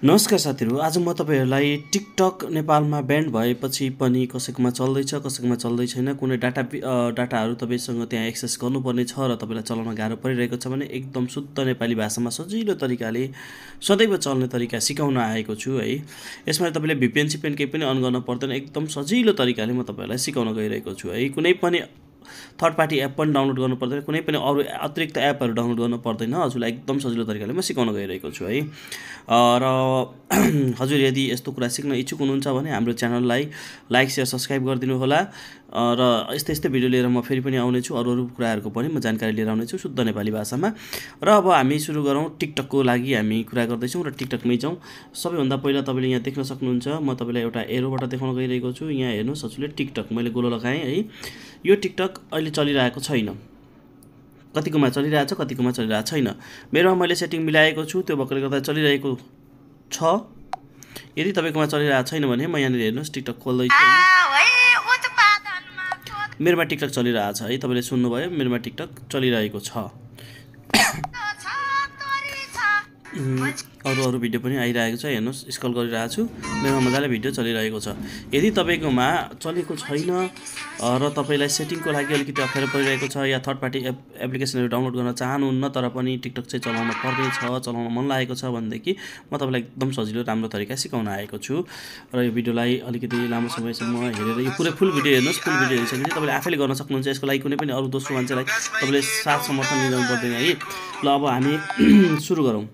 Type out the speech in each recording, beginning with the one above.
नमस्कार साथीहरु, आज म तपाईहरुलाई टिकटक नेपालमा ब्यान्ड भएपछि पनि कसैकोमा चल्दैछ कसैकोमा चल्दै छैन, कुनै डाटाहरु तपाईसँग त्यहाँ एक्सेस गर्नुपर्ने छ र तपाईलाई चलाउन गाह्रो परिरहेको छ भने एकदम शुद्ध नेपाली भाषामा सजिलो तरिकाले सदैव चल्ने तरिका सिकाउन आएको छु है। यसमा तपाईले VPN केही पनि अन गर्न पर्दैन, एकदम सजिलो तरिकाले म तपाईहरुलाई सिकाउन गइरहेको छु है। कुनै पनि थर्ड पार्टी एप पनि डाउनलोड गर्नु पर्दैन, कुनै पनि अरु अतिरिक्त एपहरु डाउनलोड गर्न पर्दैन। हजुरलाई एकदम सजिलो तरिकाले म सिकाउन गइरहेको छु है। र हजुर यदि यस्तो कुरा सिक्न इच्छुक हुनुहुन्छ भने हाम्रो च्यानललाई लाइक शेयर सब्स्क्राइब गरिदिनु होला र यस्तै भिडियो लिएर म फेरि पनि आउने छु। अरु कुराहरुको पनि म जानकारी लिएर आउने छु शुद्ध नेपाली भाषामा। र अब हामी सुरु गरौँ। टिकटकको लागि हामी कुरा गर्दै छौं र टिकटकमै जाउँ। सबैभन्दा पहिला तपाईले यहाँ देख्न सक्नुहुन्छ, म तपाईलाई एउटा एरोबाट देखाउन गइरहेको छु। यहाँ हेर्नुस् हजुरले, टिकटक मैले गोलो लगाएँ है। यो टिकटक अहिले चलिरहेको छैन, कतिकोमा चलिरहेछ कतिकोमा चलिरहेको छैन। मेरोमा मैले सेटिङ मिलाएको छु, त्यो भएकोले गर्दा चलिरहेको छ। यदि तपाईकोमा चलिरहेको छैन भने म यहाँ हेर्नुस् टिकटक खोल्दै छु। मेरोमा टिकटक चलिरहेछ है, तपाईले सुन्नुभयो, मेरोमा टिकटक चलिरहेको छ। अरु भिडियो पनि आइरहेको छ, हेर्नुस् स्क्रल गरिरहेको छु, मेरोमा मजाले भिडियो चलिरहेको छ। यदि तपाईकोमा चलेको छैन र तपाईलाई सेटिङको लागि अलिकति अप्ठ्यारो परिरहेको छ या थर्ड पार्टी एप्लिकेसनहरु डाउनलोड गर्न चाहनुहुन्न तर पनि टिकटक चाहिँ चलाउन पर्ने छ, चलाउन मन लागेको छ भनेदेखि म तपाईलाई एकदम सजिलो राम्रो तरिका सिकाउन आएको छु। र यो भिडियोलाई अलिकति लामो समयसम्म हेरेर यो पुरै फुल भिडियो हेर्नुस्। फुल भिडियो हेरिसकेपछि तपाईले आफैले गर्न सक्नुहुन्छ। यसको लागि कुनै पनि अरु दोस्रो मान्छेलाई तपाईले साथ समर्थन लिनु पर्दैन है। ल अब हामी सुरु गरौँ।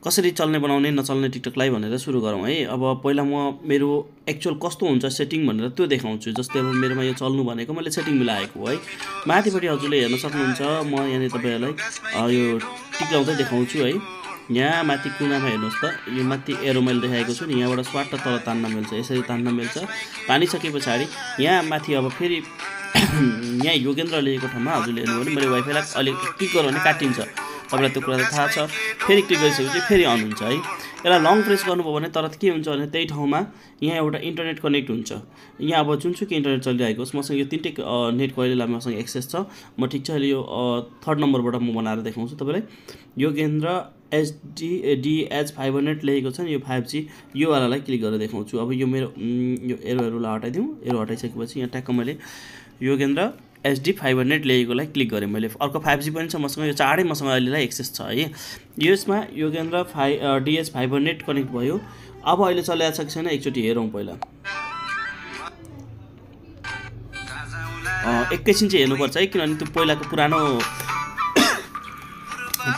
कसरी चल्ने बनाउने नचल्ने टिकटकलाई भनेर सुरु गरौँ है। अब पहिला म मेरो एक्चुअल कस्तो हुन्छ सेटिङ भनेर त्यो देखाउँछु। जस्तै अब मेरोमा यो चल्नु भनेको मैले सेटिङ मिलाएको है। माथिपट्टि हजुरले हेर्न सक्नुहुन्छ, म यहाँ तपाईहरुलाई यो टिक्लाउँदै देखाउँछु है। यहाँ माथि कुनामा हेर्नुस् त, यो माथि एरो मैले देखाएको छु नि, यहाँबाट स्वाट तल तान्न मिल्छ, यसरी तान्न मिल्छ। तानिसकेपछि यहाँ माथि अब फेरि यहाँ योगेन्द्र लेखेको ठाउँमा हजुरले हेर्नु भने मैले वाइफाईलाई अलि क्लिक गर्यो भने काटिन्छ। तपाईलाई त्यो कुरा त थाहा छ। फेरि क्लिक गरिसकेपछि फेरि अन हुन्छ है। यसलाई लङ प्रेस गर्नुभयो भने तर के हुन्छ भने त्यही ठाउँमा यहाँ एउटा इन्टरनेट कनेक्ट हुन्छ। यहाँ अब जुनसुकै इन्टरनेट चलिरहेको होस्, मसँग यो तीनटै नेटको अहिले मसँग एक्सेस छ। म ठिक छ, अहिले यो थर्ड नम्बरबाट म बनाएर देखाउँछु तपाईलाई। योगेन्द्र DH 500 लेखेको छ नि, यो 5G यो वालालाई क्लिक गरेर देखाउँछु। अब यो मेरो यो एरोहरुलाई हटाइदिउँ। एरो हटाइसकेपछि यहाँ ट्याक्क मैले योगेन्द्र HD 500 लेखेकोलाई क्लिक गरेँ मैले। अर्को 5G पनि छ मसँग, यो चाँडै मसँग अहिलेलाई एक्सेस छ है। यसमा योगेन्द्र DH 500 कनेक्ट भयो। अब अहिले चलिरहेको छ कि छैन एकचोटि हेरौँ पहिला। एकैछिन चाहिँ हेर्नुपर्छ है, किनभने त्यो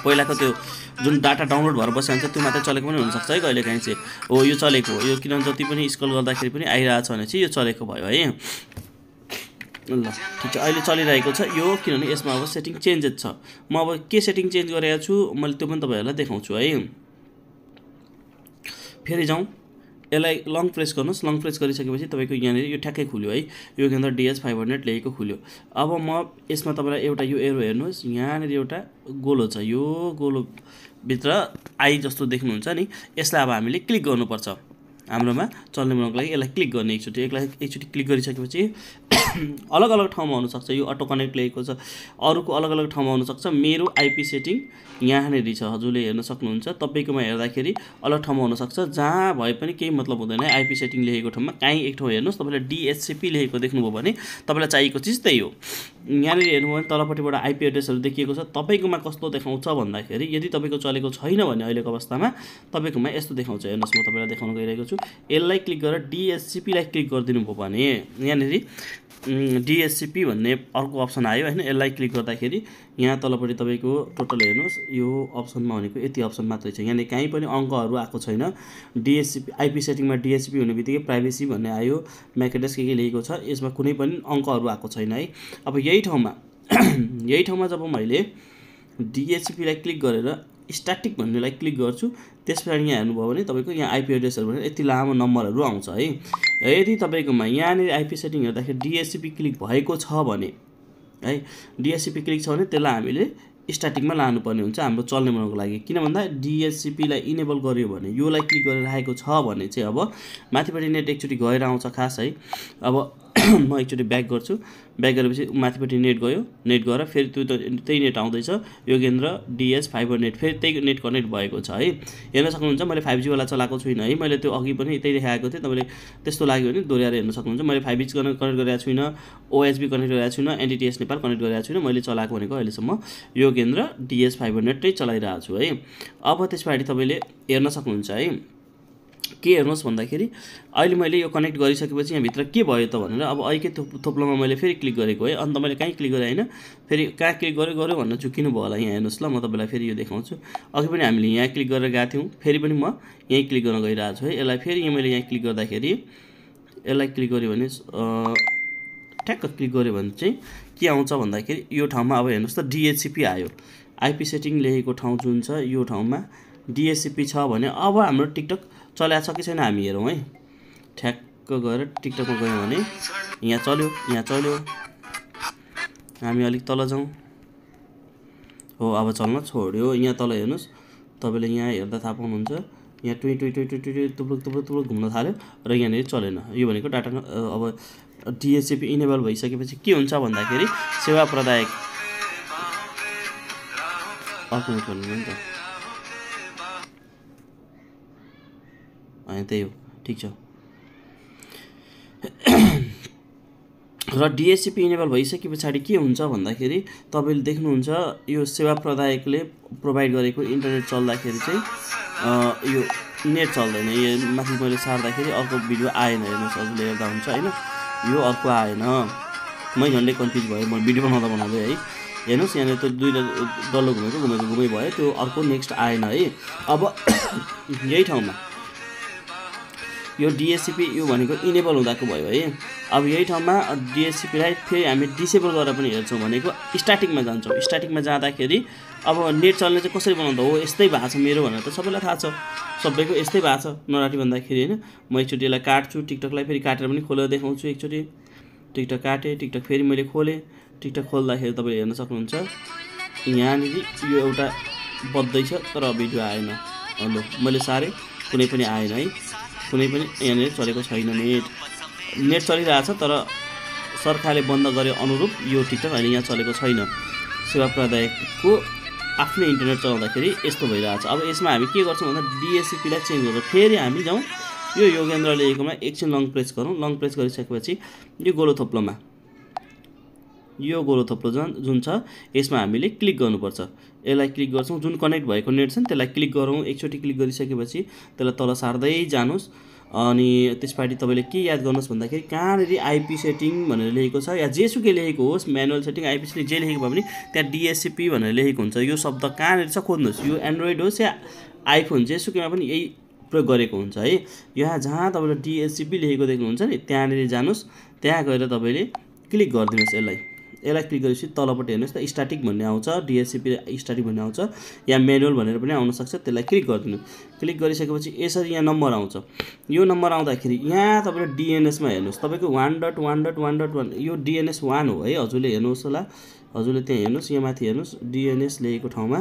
पहिलाको त्यो जुन डाटा डाउनलोड भएर बसिन्छ त्यो मात्रै चलेको पनि हुनसक्छ है कहिलेकाहीँ चाहिँ। हो यो चलेको हो, यो किनभने जति पनि स्क्रल गर्दाखेरि पनि आइरहेछ भने चाहिँ यो चलेको भयो है। ल ठिक छ, अहिले चलिरहेको छ यो, किनभने यसमा अब सेटिङ चेन्जेस छ। म अब के सेटिङ चेन्ज गरेको छु मैले त्यो पनि तपाईहरुलाई देखाउँछु है। फेरि जाउँ, यसलाई लङ प्रेस गर्नुस्। लङ प्रेस गरिसकेपछि तपाईको यहाँनिर यो ठ्याक्कै खुल्यो है, योगेन्द्र DH 500 लेखेको खुल्यो। अब म यसमा तपाईलाई एउटा यो एरो हेर्नुस्, यहाँनिर एउटा गोलो छ, यो गोलो भित्र आई जस्तो देख्नुहुन्छ नि, यसलाई अब हामीले क्लिक गर्नुपर्छ। हाम्रोमा चल्ने बनाउनको लागि यसलाई क्लिक गर्ने एकचोटि क्लिक गरिसकेपछि अलग अलग ठाउँमा हुनसक्छ। यो अटो कनेक्ट लेखेको छ, अरूको अलग अलग ठाउँमा हुनसक्छ। मेरो आइपी सेटिङ यहाँनिर छ, हजुरले हेर्न सक्नुहुन्छ। तपाईकोमा हेर्दाखेरि अलग ठाउँमा हुनसक्छ, जहाँ भए पनि केही मतलब हुँदैन है। आइपी सेटिङ लेखेको ठाउँमा काहीँ एक ठाउँ हेर्नुस्, तपाईले DHCP लेखेको देख्नुभयो भने तपाईलाई चाहिएको चिज त्यही हो। यहाँनिर हेर्नुभयो भने तलपट्टिबाट आइपी एड्रेसहरु देखिएको छ। तपाईकोमा कस्तो देखाउँछ भन्दाखेरि यदि तपाईको चलेको छैन भने अहिलेको अवस्थामा तपाईकोमा यस्तो देखाउँछ। हेर्नुस्, म तपाईलाई देखाउन गइरहेको छु। यसलाई क्लिक गरेर DHCP लाई क्लिक गरिदिनु भयो भने यहाँनिर DHCP भन्ने अर्को अप्सन आयो हैन। यसलाई क्लिक गर्दाखेरि यहाँ तलपट्टि तपाईको टोटल हेर्नुस्, यो अप्सनमा भनेको यति अप्सन मात्रै छ। यहाँ कहीँ पनि अङ्कहरु आएको छैन। DHCP आइपी सेटिङमा DHCP हुने बित्तिकै प्राइभेसी भन्ने आयो, MAC एड्रेस के लेखेको छ, यसमा कुनै पनि अङ्कहरु आएको छैन है। अब यही ठाउँमा जब मैले DHCP लाई क्लिक गरेर स्ट्याटिक भन्नेलाई क्लिक गर्छु, त्यसपछि यहाँ हेर्नुभयो भने तपाईको यहाँ आइपी एड्रेसहरु भने यति लामो नम्बरहरु आउँछ है। यदि तपाईकोमा यहाँनिर आइपी सेटिङ हेर्दाखेरि DHCP क्लिक भएको छ भने है, DHCP क्लिक छ भने त्यसलाई हामीले स्ट्याटिकमा लानुपर्ने हुन्छ हाम्रो चल्ने बनाउनको लागि। किन भन्दा DHCP लाई इनेबल गर्यो भने, योलाई क्लिक गरेर राखेको छ भने चाहिँ अब माथिपट्टि नेट एकचोटि गएर आउँछ खास है। अब म एकचोटि ब्याक गर्छु। ब्याक गरेपछि माथिपट्टि नेट गयो, नेट गएर फेरि त्यही नेट आउँदैछ योगेन्द्र DS फाइबर नेट, फेरि त्यही नेट कनेक्ट भएको छ है। हेर्न सक्नुहुन्छ मैले 5G वाला चलाएको छुइनँ है, मैले त्यो अघि पनि त्यही देखाएको थिएँ। तपाईँले त्यस्तो लाग्यो भने दोहोऱ्याएर हेर्न सक्नुहुन्छ। मैले 5G कनेक्ट गरेको छुइनँ, OHB कनेक्ट गरेको छुइनँ, NTTS नेपाल कनेक्ट गरेको छुइनँ। मैले चलाएको भनेको अहिलेसम्म योगेन्द्र DS फाइबर नेट नै चलाइरहेको छु है। अब त्यसपछि तपाईँले हेर्न सक्नुहुन्छ है, के हेर्नुहोस् भन्दाखेरि अहिले मैले यो कनेक्ट गरिसकेपछि यहाँभित्र के भयो त भनेर अब अहिलेकै थोप्लोमा मैले फेरि क्लिक गरेको है। अन्त मैले कहीँ क्लिक गरेँ होइन, फेरि कहाँ क्लिक गऱ्यो भनेर चुकिनु भयो होला। यहाँ हेर्नुहोस् ल, म तपाईँलाई फेरि यो देखाउँछु। अघि पनि हामीले यहाँ क्लिक गरेर गएको थियौँ, फेरि पनि म यहीँ क्लिक गर्न गइरहेको छु है। यसलाई फेरि मैले यहाँ क्लिक गर्दाखेरि, यसलाई क्लिक गऱ्यो भने ठ्याक्क क्लिक गऱ्यो भने चाहिँ के आउँछ भन्दाखेरि यो ठाउँमा अब हेर्नुहोस् त DHCP आयो। IP सेटिङ लेखेको ठाउँ जुन छ यो ठाउँमा DHCP छ भने अब हाम्रो टिकटक चलाएको छ कि छैन हामी हेरौँ है। ठ्याक्क गएर टिकटकमा गयौँ भने यहाँ चल्यो, यहाँ चल्यो। हामी अलिक तल जाउँ, हो अब चल्न छोड्यो। यहाँ तल हेर्नुहोस्, तपाईँले यहाँ हेर्दा थाहा पाउनुहुन्छ यहाँ टुई टुई टुई टुई टुई तुप्लुक घुम्न थाल्यो र यहाँनिर चलेन। यो भनेको डाटा अब DHCP इनेबल भइसकेपछि के हुन्छ भन्दाखेरि सेवा प्रदायक अर्को नेट भन्नु नि त, त्यही हो, ठिक छ। र DHCP इनेबल भइसके पछाडि के हुन्छ भन्दाखेरि तपाईँले देख्नुहुन्छ यो सेवा प्रदायकले प्रोभाइड गरेको इन्टरनेट चल्दाखेरि चाहिँ यो नेट चल्दैन। यो माथि मैले सार्दाखेरि अर्को भिडियो आएन, हेर्नुहोस् हजुरले हेर्दा हुन्छ होइन, यो अर्को आएन। मै झन्डै कन्फ्युज भयो म भिडियो बनाउँदै है। हेर्नुहोस् यहाँनिर त्यो दुईवटा डल्लो घुमै भयो, त्यो अर्को नेक्स्ट आएन है। अब यही ठाउँमा यो DHCP यो भनेको इनेबल हुँदाको भयो है। अब यही ठाउँमा DHCPलाई फेरि हामी डिसेबल गरेर पनि हेर्छौँ भनेको स्टार्टिङमा जान्छौँ। स्टार्टिङमा जाँदाखेरि अब नेट चल्ने चाहिँ कसरी बनाउँदा हो, यस्तै भएको छ मेरो भनेर त सबैलाई थाहा छ, सबैको यस्तै भएको छ नराटी भन्दाखेरि होइन। म एकचोटि यसलाई काट्छु, टिकटकलाई फेरि काटेर पनि खोलेर देखाउँछु। एकचोटि टिकटक काटेँ, टिकटक फेरि मैले खोलेँ। टिकटक खोल्दाखेरि तपाईँले हेर्न सक्नुहुन्छ यहाँनिर यो एउटा बज्दैछ तर भिडियो आएन। हेलो मैले सारेँ, कुनै पनि आएन है, कुनै पनि यहाँनिर चलेको छैन। नेट चलिरहेछ तर सरकारले बन्द गरे अनुरूप यो टिकटक अहिले यहाँ चलेको छैन। सेवा प्रदायकको आफ्नै इन्टरनेट चलाउँदाखेरि यस्तो भइरहेछ। अब यसमा हामी के गर्छौँ भन्दा DHCPलाई चेन्ज गर्छौँ। फेरि हामी जाउँ यो योगेन्द्र लेखेकोमा एकछिन लङ प्रेस गरौँ। लङ प्रेस गरिसकेपछि यो गोलो थोप्लोमा, यो गोलो थोप्लो जुन छ यसमा हामीले क्लिक गर्नुपर्छ। यसलाई क्लिक गर्छौँ, जुन कनेक्ट भएको नेट छ नि त्यसलाई क्लिक गरौँ। एकचोटि क्लिक गरिसकेपछि त्यसलाई तल सार्दै जानुहोस्। अनि त्यसपछि तपाईँले के याद गर्नुहोस् भन्दाखेरि कहाँनिर IP सेटिङ भनेर लेखेको छ या जेसुकै लेखेको होस्, म्यानुअल सेटिङ IP सेटिङ जे लेखेको भए पनि त्यहाँ DHCP भनेर लेखेको हुन्छ। यो शब्द कहाँनिर छ खोज्नुहोस्, यो एन्ड्रोइड होस् या आइफोन जेसुकैमा पनि यही प्रयोग गरेको हुन्छ है। यहाँ जहाँ तपाईँले DHCP लेखेको देख्नुहुन्छ नि त्यहाँनिर जानुहोस्, त्यहाँ गएर तपाईँले क्लिक गरिदिनुहोस्। यसलाई क्लिक गरेपछि तलपट्टि हेर्नुहोस् त स्ट्याटिक भन्ने आउँछ, DHCP स्ट्याटिक भन्ने आउँछ या म्यानुअल भनेर पनि आउन सक्छ। त्यसलाई क्लिक गरिदिनु। क्लिक गरिसकेपछि यसरी यहाँ नम्बर आउँछ। यो नम्बर आउँदाखेरि यहाँ तपाईँले DNSमा हेर्नुहोस्, तपाईँको 1.1.1.1 यो DNS 1 हो है। हजुरले हेर्नुहोस् होला, हजुरले त्यहाँ हेर्नुहोस्, यहाँ माथि हेर्नुहोस् DNS लेखेको ठाउँमा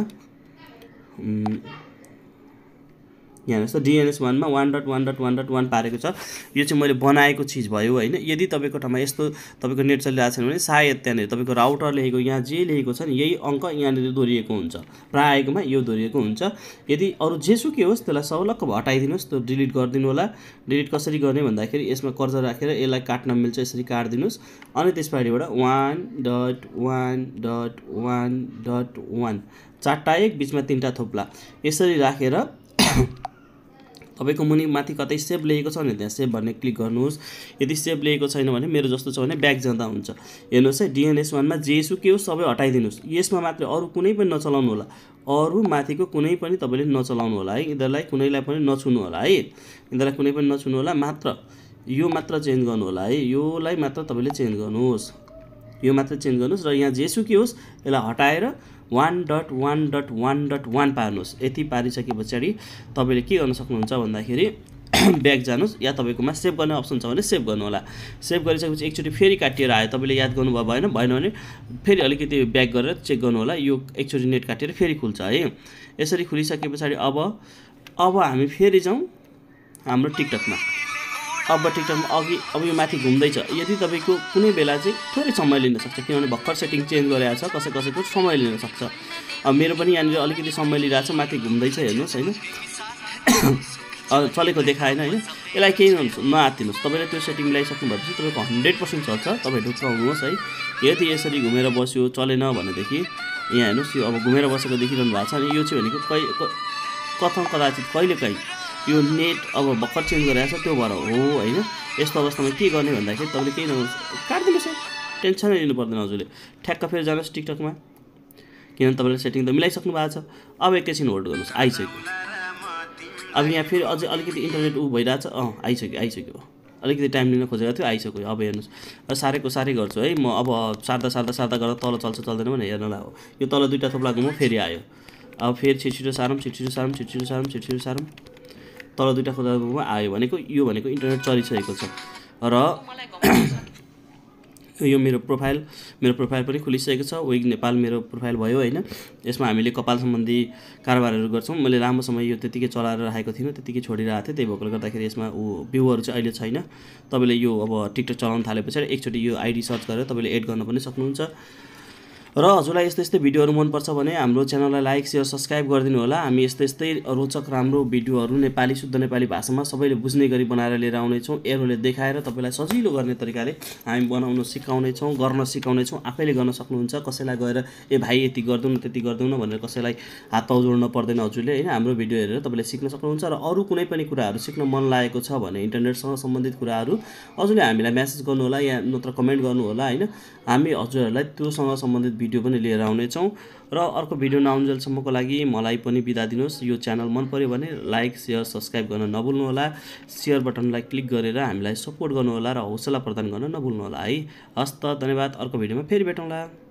यहाँ हेर्नुहोस् त DNS 1 मा 1.1.1.1 पारेको छ। यो चाहिँ मैले बनाएको चिज भयो होइन। यदि तपाईँको ठाउँमा यस्तो तपाईँको नेट चलिरहेको छैन भने सायद त्यहाँनिर तपाईँको राउटर लेखेको यहाँ जे लेखेको छ नि यही अङ्क यहाँनिर दोहोरिएको हुन्छ, प्रायःकोमा यो दोहोरिएको हुन्छ। यदि अरू जेसुकै होस् त्यसलाई सौलक्क हटाइदिनुहोस्, त्यो डिलिट गरिदिनु होला। डिलिट कसरी गर्ने भन्दाखेरि यसमा कर्सर राखेर यसलाई काट्न मिल्छ, यसरी काटिदिनुहोस्। अनि त्यसपछिबाट 1.1.1.1 चारवटा एक बिचमा तिनवटा थोप्ला यसरी राखेर तपाईँको मुनि माथि कतै सेभ लेखेको छ भने त्यहाँ सेभ भन्ने क्लिक गर्नुहोस्। यदि सेभ लेखेको छैन भने मेरो जस्तो छ भने ब्याक जाँदा हुन्छ। हेर्नुहोस् है DNS 1 मा जेसुकै होस् सबै हटाइदिनुहोस्। यसमा मात्र अरू कुनै पनि नचलाउनु होला, अरू माथिको कुनै पनि तपाईँले नचलाउनु होला है। यिनीहरूलाई कुनैलाई पनि नछुनु होला है, यिनीहरूलाई कुनै पनि नछुनु होला। मात्र यो मात्र चेन्ज गर्नु होला है, योलाई मात्र तपाईँले चेन्ज गर्नुहोस्, यो मात्र चेन्ज गर्नुहोस्। र यहाँ जेसुकै होस् यसलाई हटाएर 1.1.1.1 पार्नुहोस्। यति पारिसके पछाडि तपाईँले के गर्न सक्नुहुन्छ भन्दाखेरि ब्याक जानुहोस् या तपाईँकोमा सेभ गर्ने अप्सन छ भने सेभ गर्नु होला। सेभ गरिसकेपछि एकचोटि फेरि काटिएर आयो, तपाईँले याद गर्नुभयो भएन भने फेरि अलिकति ब्याक गरेर चेक गर्नु होला। यो एकचोटि नेट काटेर फेरि खुल्छ है। यसरी खुलिसके पछाडि अब हामी फेरि जाउँ हाम्रो टिकटकमा। अब टिकटकमा अब यो माथि घुम्दैछ। यदि तपाईँको कुनै बेला चाहिँ थोरै समय लिन सक्छ, किनभने भर्खर सेटिङ चेन्ज गरेको छ, कसैको समय लिन सक्छ। अब मेरो पनि यहाँनिर अलिकति समय लिइरहेको छ, माथि घुम्दैछ हेर्नुहोस् होइन, चलेको देखाएन होइन। यसलाई केही नआत्तिनुहोस्, तपाईँले त्यो सेटिङ मिलाइसक्नु भएपछि तपाईँको 100% चल्छ। तपाईँ ढुक्क हुनुहोस् है। यदि यसरी घुमेर बस्यो चलेन भनेदेखि यहाँ हेर्नुहोस्, यो अब घुमेर बसेको देखिरहनु भएको छ। अनि यो चाहिँ भनेको कथम कदाचित कहिलेकाहीँ यो नेट अब भर्खर चेन्ज गरेको छ, त्यो भएर हो होइन। यस्तो अवस्थामा के गर्ने भन्दाखेरि तपाईँले केही काटिदिनुहोस्, टेन्सनै लिनु पर्दैन हजुरले। ठ्याक्क फेरि जानुहोस् टिकटकमा, किनभने तपाईँले सेटिङ त मिलाइसक्नु भएको छ। अब एकैछिन होल्ड गर्नुहोस्, आइसक्यो। अब यहाँ फेरि अझै अलिकति इन्टरनेट भइरहेछ, आइसक्यो। अलिकति टाइम लिन खोजेको थियो, आइसक्यो। अब हेर्नुहोस्, साह्रैको साह्रै गर्छु है म। अब सार्दा गर्दा तल चल्छ चल्दैन भने हेर्नलाई हो। यो तल दुईवटा थोप्ला घुमौँ, फेरि आयो। अब फेरि छिटो सारौँ, तल दुईवटा थोप्ला घुमौँ, आयो। भनेको यो भनेको इन्टरनेट चलिसकेको छ। र यो मेरो प्रोफाइल पनि खुलिसकेको छ। वेग नेपाल मेरो प्रोफाइल भयो होइन। यसमा हामीले कपाल सम्बन्धी कारोबारहरू गर्छौँ। मैले लामो समय यो त्यतिकै चलाएर राखेको थिइनँ, त्यतिकै छोडिरहेको थिएँ। त्यही भएकोले गर्दाखेरि यसमा भ्युहरू चाहिँ अहिले छैन। तपाईँले यो अब टिकटक चलाउन थालेपछि एकचोटि यो आइडी सर्च गरेर तपाईँले एड गर्न पनि सक्नुहुन्छ। र हजुरलाई यस्तै भिडियोहरू मनपर्छ भने हाम्रो च्यानललाई लाइक शेयर सब्सक्राइब गरिदिनु होला। हामी यस्तै रोचक राम्रो भिडियोहरू नेपाली शुद्ध नेपाली भाषामा सबैले बुझ्ने गरी बनाएर लिएर आउनेछौँ। एरोले देखाएर तपाईँलाई सजिलो गर्ने तरिकाले हामी बनाउन सिकाउनेछौँ, गर्न सिकाउनेछौँ। आफैले गर्न सक्नुहुन्छ। कसैलाई गएर ए भाइ यति गरिदेऊ न त्यति गरिदेऊ न भनेर कसैलाई हात पाउ जोड्न पर्दैन हजुरले होइन। हाम्रो भिडियो हेरेर तपाईँले सिक्न सक्नुहुन्छ। र अरू कुनै पनि कुराहरू सिक्न मन लागेको छ भने इन्टरनेटसँग सम्बन्धित कुराहरू हजुरले हामीलाई मेसेज गर्नु होला या नत्र कमेन्ट गर्नु होला होइन। हामी हजुरहरूलाई त्योसँग सम्बन्धित भिडियो पनि लिएर आउनेछौँ। र अर्को भिडियो नआउन्जेलसम्मको लागि मलाई पनि बिदा दिनुहोस्। यो च्यानल मन पर्यो भने लाइक शेयर सब्सक्राइब गर्न नभुल्नु होला। शेयर बटनलाई क्लिक गरेर हामीलाई सपोर्ट गर्नु होला र हौसला प्रदान गर्न नभुल्नु होला है। हस्त, धन्यवाद। अर्को भिडियोमा फेरि भेटौँला।